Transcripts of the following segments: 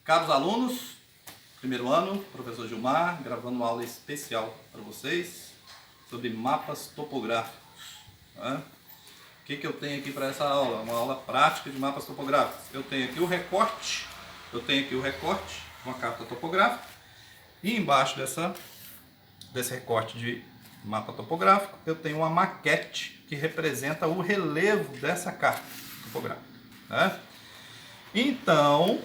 Caros alunos, primeiro ano, professor Gilmar, gravando uma aula especial para vocês sobre mapas topográficos. Né? O que eu tenho aqui para essa aula? Uma aula prática de mapas topográficos. Eu tenho aqui o recorte, uma carta topográfica, e embaixo desse recorte de mapa topográfico eu tenho uma maquete que representa o relevo dessa carta topográfica. Né? Então,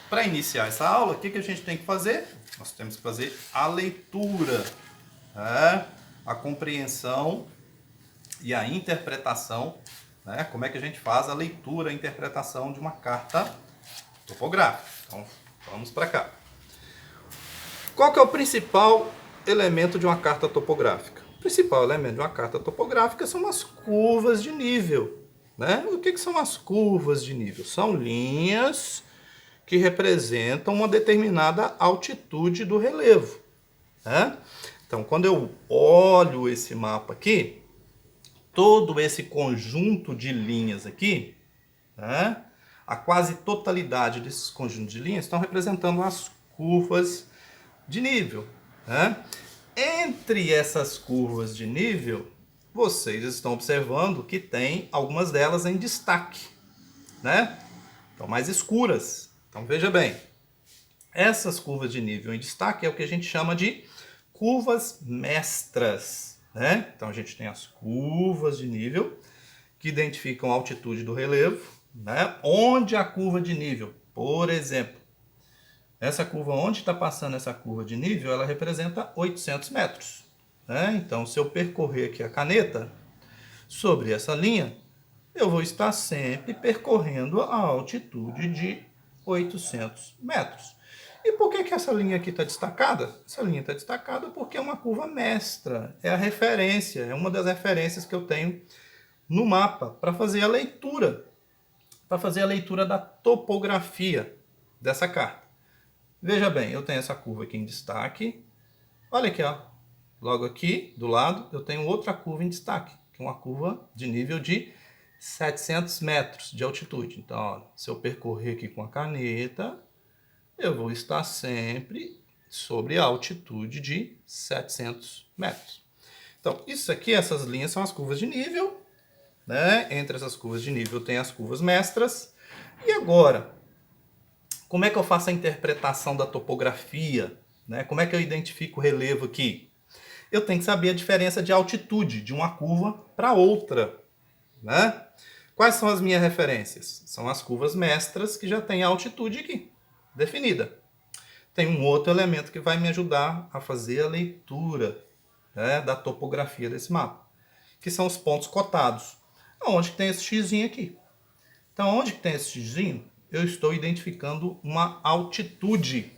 para iniciar essa aula, o que a gente tem que fazer? Nós temos que fazer a leitura, né? A compreensão e a interpretação. Né? Como é que a gente faz a leitura e a interpretação de uma carta topográfica? Então, vamos para cá. Qual que é o principal elemento de uma carta topográfica? O principal elemento de uma carta topográfica são as curvas de nível. Né? O que são as curvas de nível? São linhas que representam uma determinada altitude do relevo. Né? Então, quando eu olho esse mapa aqui, todo esse conjunto de linhas aqui, né? A quase totalidade desses conjuntos de linhas estão representando as curvas de nível. Né? Entre essas curvas de nível, vocês estão observando que tem algumas delas em destaque, né? Estão mais escuras. Então veja bem, essas curvas de nível em destaque é o que a gente chama de curvas mestras. Né? Então a gente tem as curvas de nível que identificam a altitude do relevo, né? Onde a curva de nível, por exemplo, essa curva, onde está passando essa curva de nível, ela representa 800 metros. Né? Então, se eu percorrer aqui a caneta sobre essa linha, eu vou estar sempre percorrendo a altitude de 800 metros. E por que essa linha aqui está destacada? Essa linha está destacada porque é uma curva mestra, é a referência, é uma das referências que eu tenho no mapa para fazer a leitura, da topografia dessa carta. Veja bem, eu tenho essa curva aqui em destaque. Olha aqui, ó. Logo aqui, do lado, eu tenho outra curva em destaque, que é uma curva de nível de 700 metros de altitude. Então, ó, se eu percorrer aqui com a caneta, eu vou estar sempre sobre a altitude de 700 metros. Então, isso aqui, essas linhas são as curvas de nível. Né? Entre essas curvas de nível tem as curvas mestras. E agora, como é que eu faço a interpretação da topografia? Né? Como é que eu identifico o relevo aqui? Eu tenho que saber a diferença de altitude de uma curva para outra. Né? Quais são as minhas referências? São as curvas mestras que já têm a altitude aqui, definida. Tem um outro elemento que vai me ajudar a fazer a leitura, né, da topografia desse mapa, que são os pontos cotados. Onde que tem esse xizinho aqui? Então, onde que tem esse xizinho, eu estou identificando uma altitude,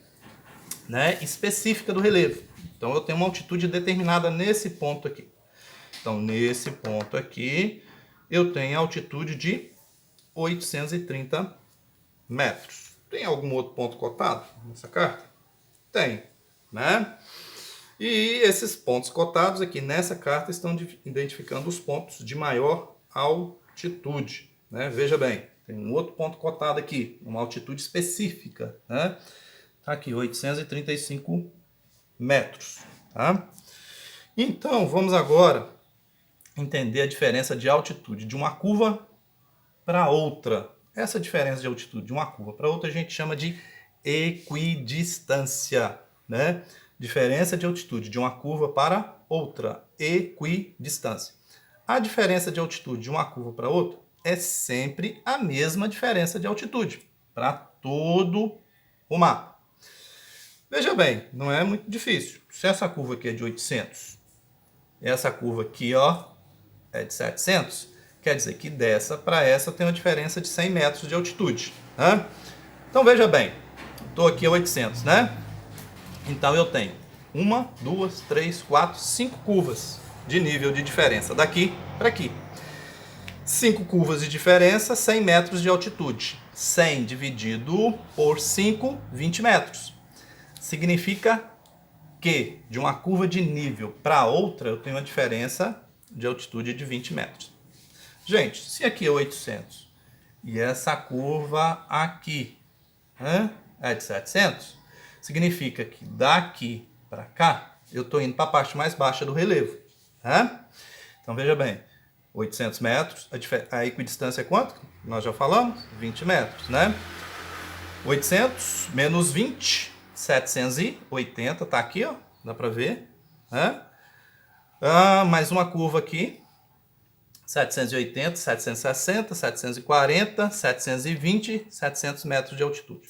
né, específica do relevo. Então, eu tenho uma altitude determinada nesse ponto aqui. Então, nesse ponto aqui, eu tenho a altitude de 830 metros. Tem algum outro ponto cotado nessa carta? Tem, né? E esses pontos cotados aqui nessa carta estão identificando os pontos de maior altitude. Né? Veja bem, tem um outro ponto cotado aqui, uma altitude específica. Né? Tá aqui, 835 metros. Tá? Então, vamos agora entender a diferença de altitude de uma curva para outra. Essa diferença de altitude de uma curva para outra a gente chama de equidistância. Né? Diferença de altitude de uma curva para outra, equidistância. A diferença de altitude de uma curva para outra é sempre a mesma diferença de altitude para todo o mapa. Veja bem, não é muito difícil. Se essa curva aqui é de 800, essa curva aqui, ó, é de 700, quer dizer que dessa para essa tem uma diferença de 100 metros de altitude. Né? Então veja bem, estou aqui a 800, né? Então eu tenho 1, 2, 3, 4, 5 curvas de nível de diferença daqui para aqui. 5 curvas de diferença, 100 metros de altitude. 100 dividido por 5, 20 metros. Significa que de uma curva de nível para outra eu tenho uma diferença de altitude de 20 metros. Gente, se aqui é 800 e essa curva aqui, né, é de 700, significa que daqui para cá eu estou indo para a parte mais baixa do relevo. Tá? Então veja bem, 800 metros, a equidistância é quanto? Nós já falamos, 20 metros, né? 800 menos 20, 780, tá aqui, ó, dá para ver, né? Mais uma curva aqui, 780, 760, 740, 720, 700 metros de altitude.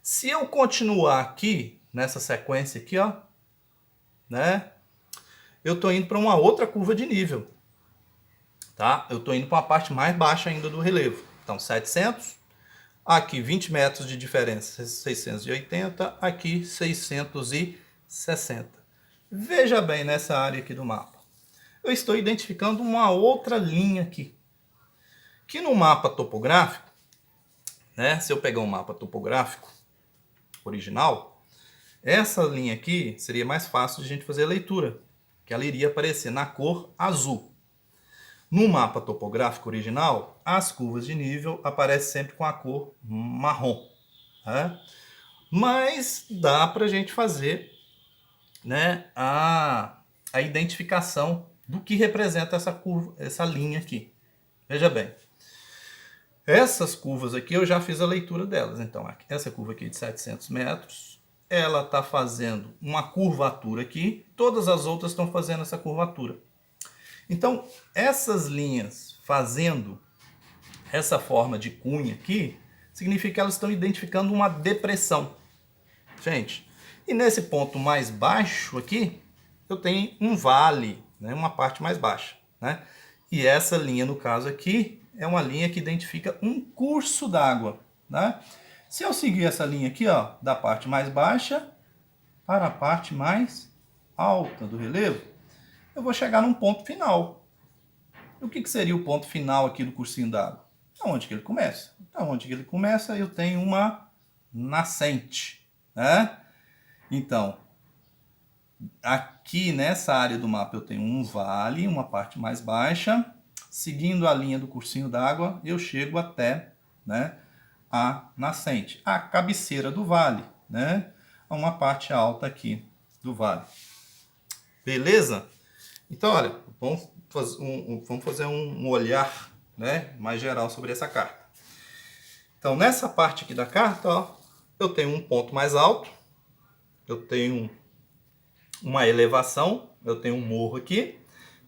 Se eu continuar aqui, nessa sequência aqui, ó, né? Eu tô indo para uma outra curva de nível, tá? Eu tô indo para a parte mais baixa ainda do relevo. Então, 700, aqui 20 metros de diferença, 680, aqui 660. Veja bem nessa área aqui do mapa. Eu estou identificando uma outra linha aqui. Que no mapa topográfico, né? Se eu pegar um mapa topográfico original, essa linha aqui seria mais fácil de a gente fazer a leitura, que ela iria aparecer na cor azul. No mapa topográfico original, as curvas de nível aparecem sempre com a cor marrom. Né? Mas dá para a gente fazer, né, a identificação do que representa essa curva, essa linha aqui. Veja bem, essas curvas aqui eu já fiz a leitura delas. Então, essa curva aqui de 700 metros, ela está fazendo uma curvatura aqui, todas as outras estão fazendo essa curvatura. Então, essas linhas fazendo essa forma de cunha aqui, significa que elas estão identificando uma depressão. Gente, e nesse ponto mais baixo aqui, eu tenho um vale, né, uma parte mais baixa. Né? E essa linha, no caso aqui, é uma linha que identifica um curso d'água. Né? Se eu seguir essa linha aqui, ó, da parte mais baixa para a parte mais alta do relevo, eu vou chegar num ponto final. O que seria o ponto final aqui do cursinho d'água? Onde que ele começa? Então, onde que ele começa, eu tenho uma nascente. Né? Então, aqui nessa área do mapa eu tenho um vale, uma parte mais baixa. Seguindo a linha do cursinho d'água, eu chego até, né, a nascente, a cabeceira do vale, né? Uma parte alta aqui do vale. Beleza? Então, olha, vamos fazer um olhar, né, mais geral sobre essa carta. Então, nessa parte aqui da carta, ó, eu tenho um ponto mais alto, eu tenho uma elevação, eu tenho um morro aqui,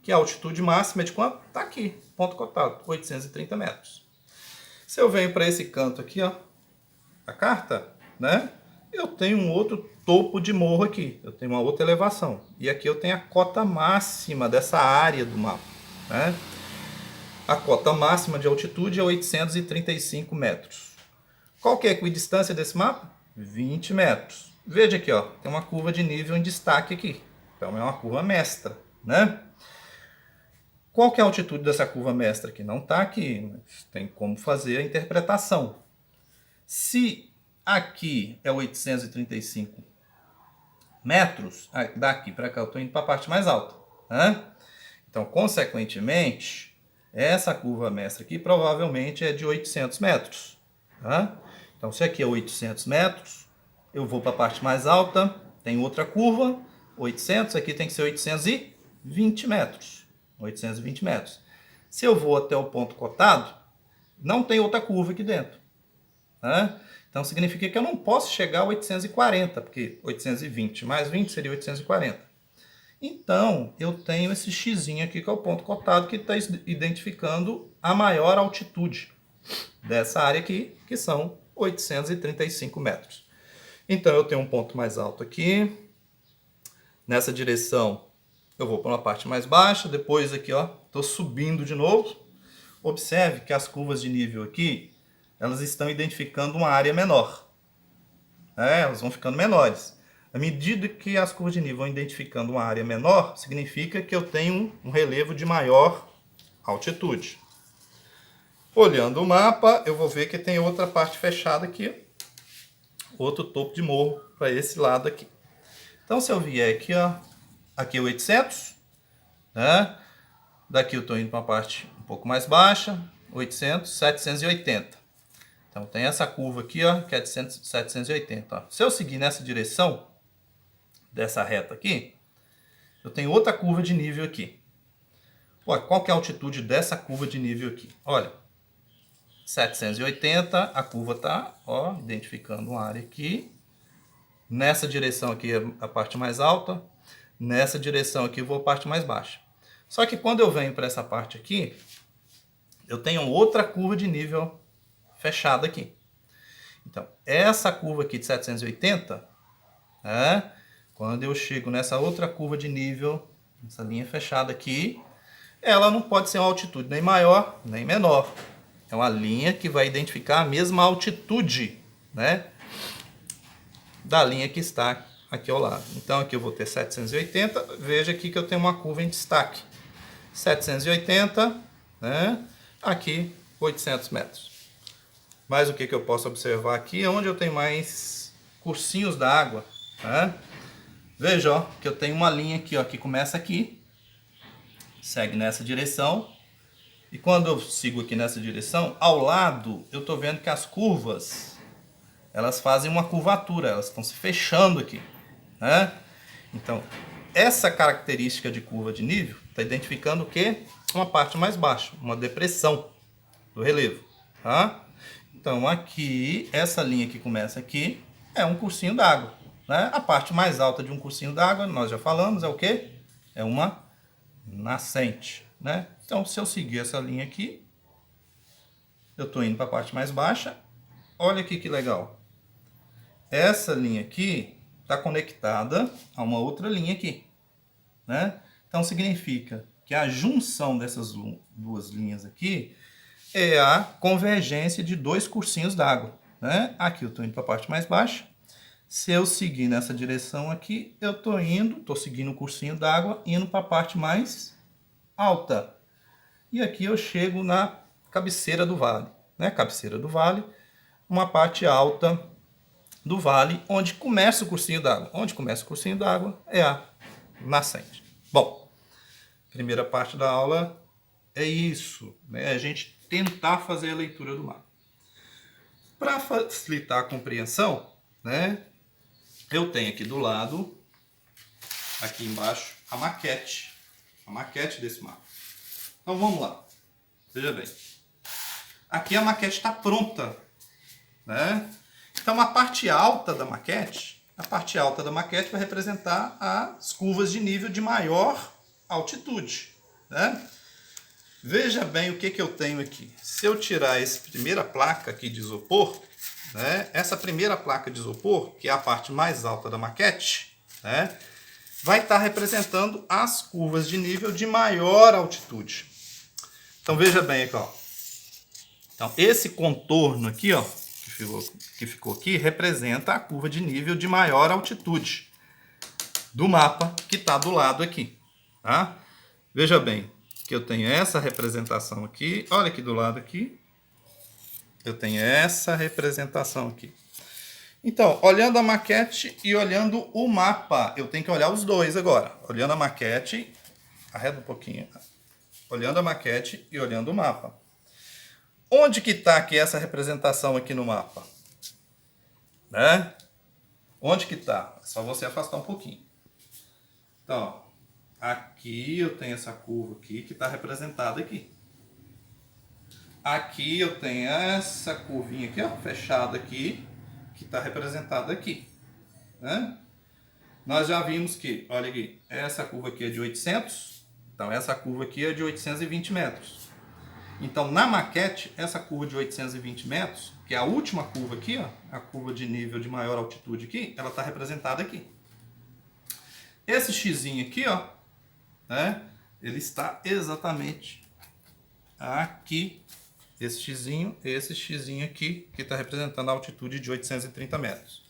que a altitude máxima é de quanto? Está aqui, ponto cotado, 830 metros. Se eu venho para esse canto aqui, ó, a carta, né, eu tenho um outro topo de morro aqui, eu tenho uma outra elevação. E aqui eu tenho a cota máxima dessa área do mapa. Né? A cota máxima de altitude é 835 metros. Qual que é a equidistância desse mapa? 20 metros. Veja aqui, ó, tem uma curva de nível em destaque aqui. Então é uma curva mestra, né? Qual que é a altitude dessa curva mestra aqui? Não está aqui, mas tem como fazer a interpretação. Se aqui é 835 metros, daqui para cá eu estou indo para a parte mais alta. Né? Então, consequentemente, essa curva mestra aqui provavelmente é de 800 metros. Tá? Então, se aqui é 800 metros, eu vou para a parte mais alta, tem outra curva, 800, aqui tem que ser 820 metros. 820 metros. Se eu vou até o ponto cotado, não tem outra curva aqui dentro. Né? Então, significa que eu não posso chegar a 840, porque 820 mais 20 seria 840. Então, eu tenho esse xizinho aqui, que é o ponto cotado, que está identificando a maior altitude dessa área aqui, que são 835 metros. Então, eu tenho um ponto mais alto aqui. Nessa direção, eu vou para uma parte mais baixa. Depois aqui, ó, estou subindo de novo. Observe que as curvas de nível aqui, elas estão identificando uma área menor. Elas vão ficando menores. À medida que as curvas de nível vão identificando uma área menor, significa que eu tenho um relevo de maior altitude. Olhando o mapa, eu vou ver que tem outra parte fechada aqui. Outro topo de morro para esse lado aqui. Então, se eu vier aqui, ó, aqui é 800, né? Daqui eu estou indo para uma parte um pouco mais baixa, 800, 780. Então tem essa curva aqui, ó, que é de 780. Ó. Se eu seguir nessa direção, dessa reta aqui, eu tenho outra curva de nível aqui. Olha, qual que é a altitude dessa curva de nível aqui? Olha, 780, a curva tá, ó, identificando uma área aqui. Nessa direção aqui é a parte mais alta, nessa direção aqui eu vou a parte mais baixa. Só que quando eu venho para essa parte aqui, eu tenho outra curva de nível fechada aqui. Então, essa curva aqui de 780, quando eu chego nessa outra curva de nível, essa linha fechada aqui, ela não pode ser uma altitude nem maior, nem menor. É uma linha que vai identificar a mesma altitude, né, da linha que está aqui ao lado. Então, aqui eu vou ter 780. Veja aqui que eu tenho uma curva em destaque. 780, né, aqui 800 metros. Mas o que eu posso observar aqui é onde eu tenho mais cursinhos d'água. Né? Veja, ó, que eu tenho uma linha aqui, ó, que começa aqui, segue nessa direção, e quando eu sigo aqui nessa direção, ao lado eu estou vendo que as curvas, elas fazem uma curvatura, elas estão se fechando aqui. Né? Então, essa característica de curva de nível está identificando o quê? Uma parte mais baixa, uma depressão do relevo. Tá? Então aqui, essa linha que começa aqui, é um cursinho d'água. Né? A parte mais alta de um cursinho d'água, nós já falamos, é o quê? É uma nascente. Né? Então se eu seguir essa linha aqui, eu estou indo para a parte mais baixa. Olha aqui que legal. Essa linha aqui está conectada a uma outra linha aqui. Né? Então significa que a junção dessas duas linhas aqui é a convergência de dois cursinhos d'água. Né? Aqui eu estou indo para a parte mais baixa. Se eu seguir nessa direção aqui, eu estou seguindo o cursinho d'água, indo para a parte mais alta. E aqui eu chego na cabeceira do vale. Né? Cabeceira do vale, uma parte alta do vale, onde começa o cursinho d'água. Onde começa o cursinho d'água é a nascente. Bom, primeira parte da aula é isso, né? A gente tentar fazer a leitura do mapa. Para facilitar a compreensão, né, eu tenho aqui do lado, aqui embaixo, a maquete desse mapa. Então vamos lá, veja bem. Aqui a maquete está pronta, né? Então a parte alta da maquete vai representar as curvas de nível de maior altitude, né? Veja bem o que eu tenho aqui. Se eu tirar essa primeira placa aqui de isopor, né, essa primeira placa de isopor, que é a parte mais alta da maquete, né, vai estar representando as curvas de nível de maior altitude. Então veja bem aqui, ó. Então esse contorno aqui, ó, que ficou aqui, representa a curva de nível de maior altitude do mapa que está do lado aqui. Tá? Veja bem que eu tenho essa representação aqui. Olha aqui do lado aqui. Eu tenho essa representação aqui. Então, olhando a maquete e olhando o mapa, eu tenho que olhar os dois agora. Olhando a maquete, arreda um pouquinho. Olhando a maquete e olhando o mapa. Onde que está aqui essa representação aqui no mapa? Né? Onde que está? É só você afastar um pouquinho. Então, ó, aqui eu tenho essa curva aqui que está representada aqui. Aqui eu tenho essa curvinha aqui, ó, fechada aqui, que está representada aqui. Né? Nós já vimos que, olha aqui, essa curva aqui é de 800, então essa curva aqui é de 820 metros. Então, na maquete, essa curva de 820 metros, que é a última curva aqui, ó, a curva de nível de maior altitude aqui, ela está representada aqui. Esse xizinho aqui, ó, né, ele está exatamente aqui. Esse xizinho aqui, que está representando a altitude de 830 metros.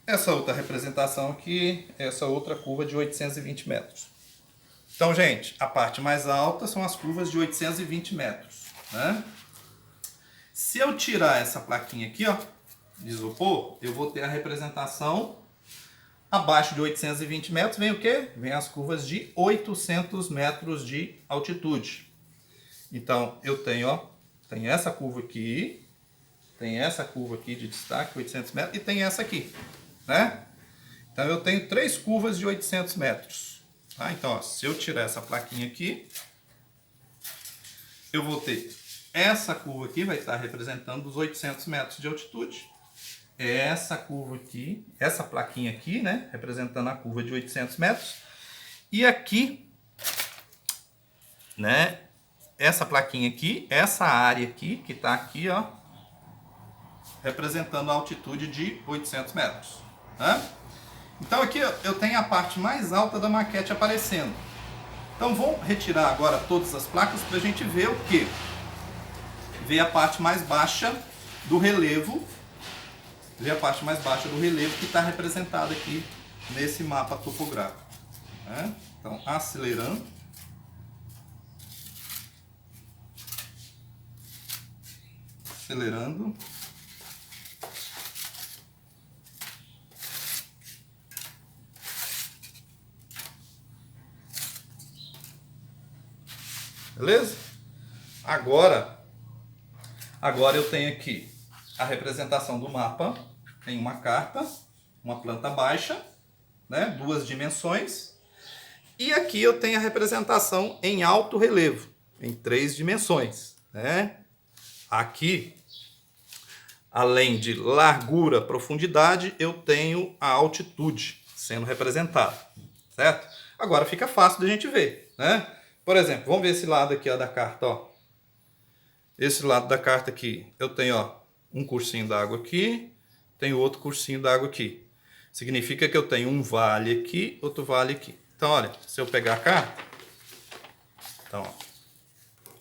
Essa outra representação aqui, essa outra curva de 820 metros. Então, gente, a parte mais alta são as curvas de 820 metros. Né? Se eu tirar essa plaquinha aqui, ó, de isopor, eu vou ter a representação abaixo de 820 metros. Vem o quê? Vem as curvas de 800 metros de altitude. Então, eu tenho, ó, tenho essa curva aqui, tem essa curva aqui de destaque, 800 metros, e tem essa aqui, né? Então eu tenho 3 curvas de 800 metros. Tá? Então, ó, se eu tirar essa plaquinha aqui, eu vou ter essa curva aqui, vai estar representando os 800 metros de altitude. Essa curva aqui, essa plaquinha aqui, né, representando a curva de 800 metros. E aqui, né, essa plaquinha aqui, essa área aqui, que está aqui, ó, representando a altitude de 800 metros. Né? Então aqui eu tenho a parte mais alta da maquete aparecendo. Então vamos retirar agora todas as placas para a gente ver o quê? Ver a parte mais baixa do relevo. Ver a parte mais baixa do relevo que está representada aqui nesse mapa topográfico. Né? Então acelerando. Acelerando. Beleza? Agora eu tenho aqui a representação do mapa em uma carta, uma planta baixa, né? 2 dimensões. E aqui eu tenho a representação em alto relevo, em 3 dimensões. Né? Aqui, além de largura, profundidade, eu tenho a altitude sendo representada. Certo? Agora fica fácil de a gente ver. Né? Por exemplo, vamos ver esse lado aqui ó, da carta. Ó. Esse lado da carta aqui, eu tenho ó, um cursinho d'água aqui, tenho outro cursinho d'água aqui. Significa que eu tenho um vale aqui, outro vale aqui. Então, olha, se eu pegar a carta, então, ó,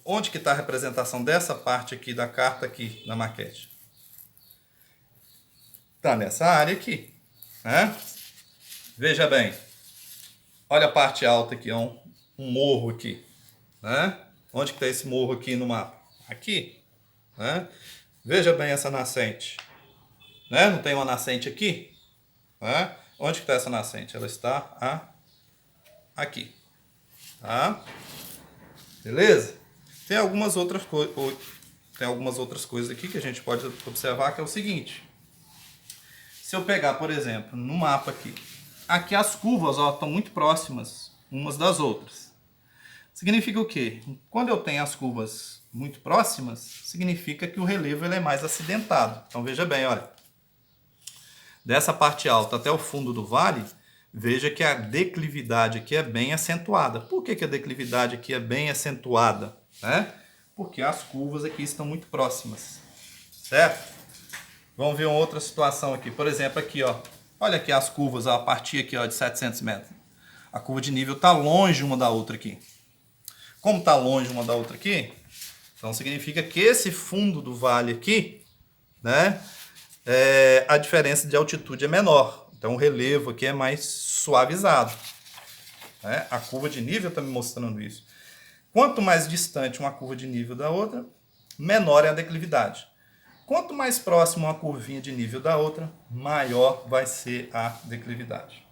onde que está a representação dessa parte aqui da carta aqui na maquete? Está nessa área aqui. Né? Veja bem, olha a parte alta aqui, ó, um morro aqui. Né? Onde que está esse morro aqui no mapa? Aqui. Né? Veja bem essa nascente. Né? Não tem uma nascente aqui? Né? Onde que está essa nascente? Ela está aqui. Tá? Beleza? Tem algumas outras coisas aqui que a gente pode observar, que é o seguinte. Se eu pegar, por exemplo, no mapa aqui as curvas estão muito próximas umas das outras. Significa o quê? Quando eu tenho as curvas muito próximas, significa que o relevo ele é mais acidentado. Então veja bem, olha. Dessa parte alta até o fundo do vale, veja que a declividade aqui é bem acentuada. Por que a declividade aqui é bem acentuada? Né? Porque as curvas aqui estão muito próximas. Certo? Vamos ver uma outra situação aqui. Por exemplo, aqui, ó. Olha aqui as curvas a partir aqui, ó, de 700 metros. A curva de nível está longe uma da outra aqui. Como está longe uma da outra aqui, então significa que esse fundo do vale aqui, né, a diferença de altitude é menor. Então o relevo aqui é mais suavizado. Né? A curva de nível está me mostrando isso. Quanto mais distante uma curva de nível da outra, menor é a declividade. Quanto mais próximo uma curvinha de nível da outra, maior vai ser a declividade.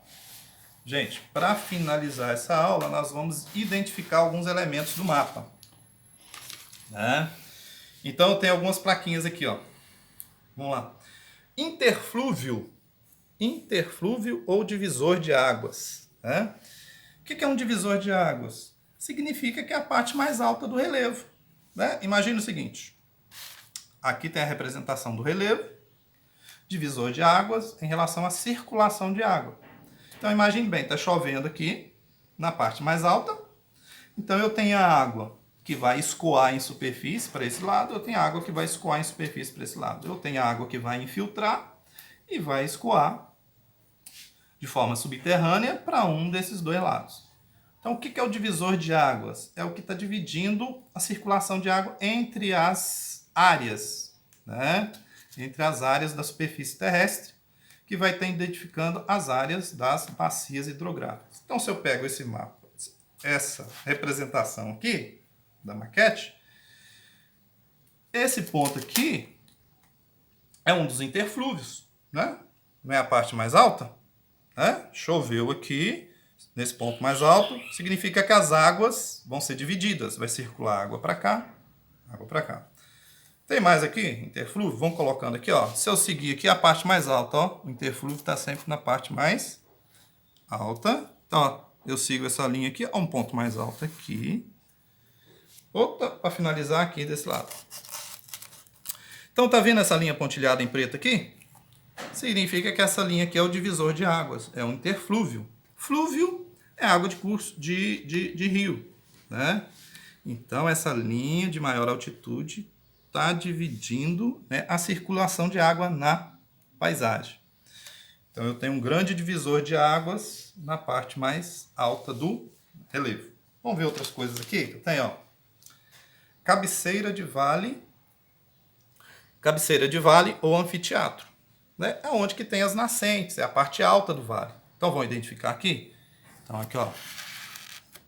Gente, para finalizar essa aula, nós vamos identificar alguns elementos do mapa. Né? Então, eu tenho algumas plaquinhas aqui. Ó. Vamos lá. Interflúvio ou divisor de águas. Né? O que é um divisor de águas? Significa que é a parte mais alta do relevo. Né? Imagina o seguinte. Aqui tem a representação do relevo, divisor de águas em relação à circulação de água. Então, imagine bem, está chovendo aqui na parte mais alta. Então, eu tenho a água que vai escoar em superfície para esse lado, eu tenho a água que vai escoar em superfície para esse lado. Eu tenho a água que vai infiltrar e vai escoar de forma subterrânea para um desses dois lados. Então, o que é o divisor de águas? É o que está dividindo a circulação de água entre as áreas, né? Entre as áreas da superfície terrestre, que vai estar identificando as áreas das bacias hidrográficas. Então, se eu pego esse mapa, essa representação aqui da maquete, esse ponto aqui é um dos interflúvios, né? Não é a parte mais alta? Né? Choveu aqui, nesse ponto mais alto, significa que as águas vão ser divididas. Vai circular água para cá, água para cá. Tem mais aqui, interflúvio? Vamos colocando aqui, ó. Se eu seguir aqui a parte mais alta, ó, o interflúvio está sempre na parte mais alta. Então, ó, eu sigo essa linha aqui, ó, um ponto mais alto aqui. Opa, para finalizar aqui desse lado. Então, tá vendo essa linha pontilhada em preto aqui? Significa que essa linha aqui é o divisor de águas, é um interflúvio. Flúvio é água de curso de rio, né? Então, essa linha de maior altitude está dividindo, né, a circulação de água na paisagem. Então, eu tenho um grande divisor de águas na parte mais alta do relevo. Vamos ver outras coisas aqui? Eu tenho, ó, cabeceira de vale ou anfiteatro, né? É onde que tem as nascentes, é a parte alta do vale. Então, vamos identificar aqui. Então, aqui, ó.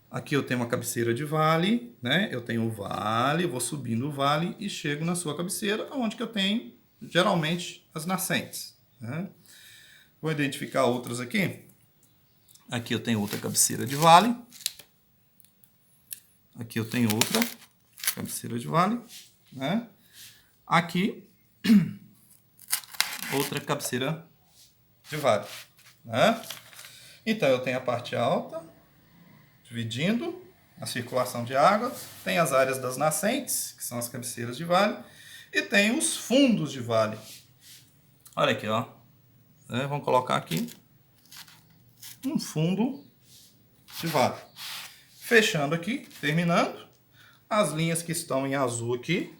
Aqui eu tenho uma cabeceira de vale, né? Eu tenho o vale, eu vou subindo o vale e chego na sua cabeceira, onde que eu tenho, geralmente, as nascentes, né? Vou identificar outras aqui. Aqui eu tenho outra cabeceira de vale. Aqui eu tenho outra cabeceira de vale, né? Aqui, outra cabeceira de vale, né? Então, eu tenho a parte alta, dividindo a circulação de água, tem as áreas das nascentes, que são as cabeceiras de vale, e tem os fundos de vale. Olha aqui, ó. Vamos colocar aqui um fundo de vale. Fechando aqui, terminando, as linhas que estão em azul aqui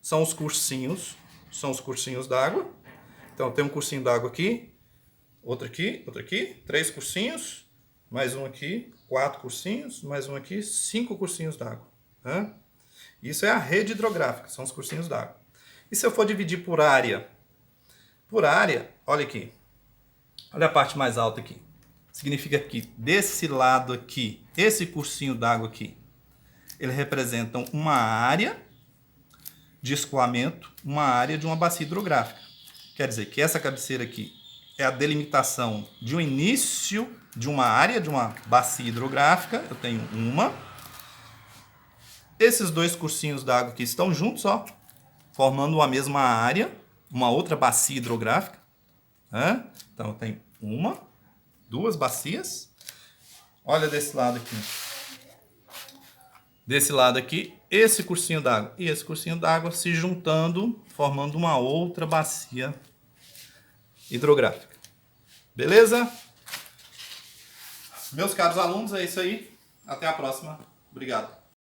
são os cursinhos d'água. Então, tem um cursinho d'água aqui, outro aqui, 3 cursinhos, mais um aqui, 4 cursinhos, mais um aqui, 5 cursinhos d'água. Né? Isso é a rede hidrográfica, são os cursinhos d'água. E se eu for dividir por área? Por área, olha aqui. Olha a parte mais alta aqui. Significa que desse lado aqui, esse cursinho d'água aqui, ele representa uma área de escoamento, uma área de uma bacia hidrográfica. Quer dizer que essa cabeceira aqui é a delimitação de um início de uma área, de uma bacia hidrográfica. Eu tenho uma. Esses dois cursinhos d'água aqui estão juntos, ó, formando uma mesma área, uma outra bacia hidrográfica. Né? Então, eu tenho uma, 2 bacias. Olha desse lado aqui. Desse lado aqui, esse cursinho d'água e esse cursinho d'água se juntando, formando uma outra bacia hidrográfica. Beleza? Meus caros alunos, é isso aí. Até a próxima. Obrigado.